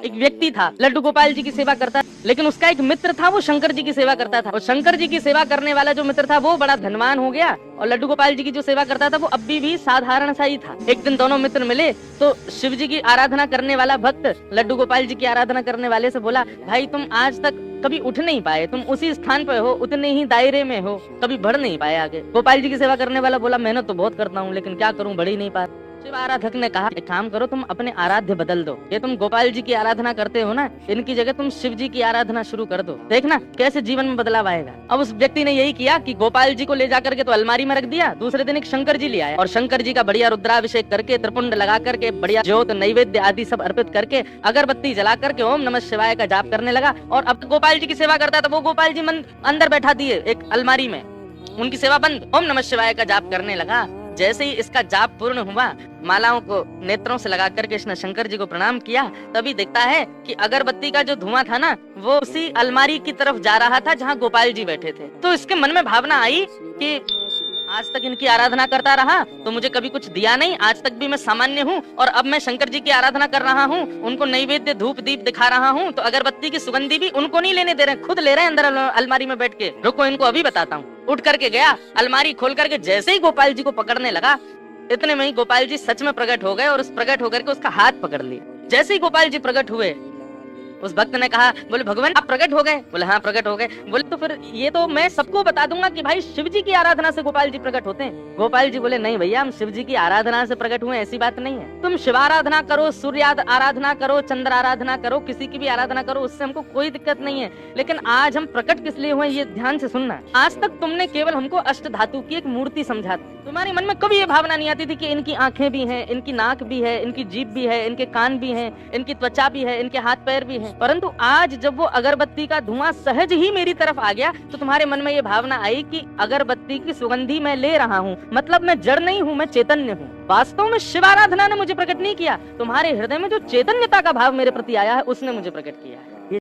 एक व्यक्ति था, लड्डू गोपाल जी की सेवा करता, लेकिन उसका एक मित्र था, वो शंकर जी की सेवा करता था। और शंकर जी की सेवा करने वाला जो मित्र था वो बड़ा धनवान हो गया, और लड्डू गोपाल जी की जो सेवा करता था वो अभी भी साधारण सा ही था। एक दिन दोनों मित्र मिले तो शिव जी की आराधना करने वाला भक्त लड्डू गोपाल जी की आराधना करने वाले से बोला, भाई तुम आज तक कभी उठ नहीं पाए, तुम उसी स्थान पे हो, उतने ही दायरे में हो, कभी बढ़ नहीं पाए आगे। गोपाल जी की सेवा करने वाला बोला, मेहनत तो बहुत करता हूँ लेकिन क्या करूँ, बढ़ ही नहीं पा। शिव आराधक ने कहा, एक काम करो, तुम अपने आराध्य बदल दो। ये तुम गोपाल जी की आराधना करते हो ना, इनकी जगह तुम शिव जी की आराधना शुरू कर दो, देखना कैसे जीवन में बदलाव आएगा। अब उस व्यक्ति ने यही किया कि गोपाल जी को ले जाकर के तो अलमारी में रख दिया, दूसरे दिन एक शंकर जी ले आया और शंकर जी का बढ़िया रुद्राभिषेक करके, त्रिपुंड लगा करके, बढ़िया ज्योत नैवेद्य आदि सब अर्पित करके, अगरबत्ती जला करके ओम नमः शिवाय का जाप करने लगा। और अब गोपाल जी की सेवा करता था, वो गोपाल जी अंदर बैठा दिए एक अलमारी में, उनकी सेवा बंद, ओम नमः शिवाय का जाप करने लगा। जैसे ही इसका जाप पूर्ण हुआ, मालाओं को नेत्रों से लगा करके इसने शंकर जी को प्रणाम किया, तभी देखता है कि अगरबत्ती का जो धुआं था ना, वो उसी अलमारी की तरफ जा रहा था जहाँ गोपाल जी बैठे थे। तो इसके मन में भावना आई कि आज तक इनकी आराधना करता रहा तो मुझे कभी कुछ दिया नहीं, आज तक भी मैं सामान्य हूँ, और अब मैं शंकर जी की आराधना कर रहा हूँ, उनको नैवेद्य धूप दीप दिखा रहा हूँ, तो अगरबत्ती की सुगंधी भी उनको नहीं लेने दे रहे, खुद ले रहे हैं अंदर अलमारी में बैठ के। रुको इनको अभी बताता हूँ। उठ करके गया, अलमारी खोल करके जैसे ही गोपाल जी को पकड़ने लगा, इतने में ही गोपाल जी सच में प्रकट हो गए और उस प्रकट होकर के उसका हाथ पकड़ लिया। जैसे ही गोपाल जी प्रकट हुए, उस भक्त ने कहा, बोले भगवान आप प्रकट हो गए? बोले हाँ प्रकट हो गए। बोले तो फिर ये तो मैं सबको बता दूंगा कि भाई शिव जी की आराधना से गोपाल जी प्रकट होते हैं। गोपाल जी बोले नहीं भैया, हम शिव जी की आराधना से प्रकट हुए, ऐसी बात नहीं है। तुम शिव आराधना करो, सूर्य आराधना करो, चंद्र आराधना करो, किसी की भी आराधना करो, उससे हमको कोई दिक्कत नहीं है, लेकिन आज हम प्रकट किस लिए हुए ये ध्यान से सुनना। आज तक तुमने केवल हमको अष्ट धातु की एक मूर्ति समझा, तुम्हारे मन में कभी ये भावना नहीं आती थी कि इनकी आंखें भी हैं, इनकी नाक भी है, इनकी जीभ भी है, इनके कान भी हैं, इनकी त्वचा भी है, इनके हाथ पैर भी हैं। परंतु आज जब वो अगरबत्ती का धुआं सहज ही मेरी तरफ आ गया तो तुम्हारे मन में ये भावना आई कि अगरबत्ती की सुगंधी मैं ले रहा हूँ, मतलब मैं जड़ नहीं हूँ, मैं चैतन्य हूँ। वास्तव में शिव आराधना ने मुझे प्रकट नहीं किया, तुम्हारे हृदय में जो चैतन्यता का भाव मेरे प्रति आया है उसने मुझे प्रकट किया है।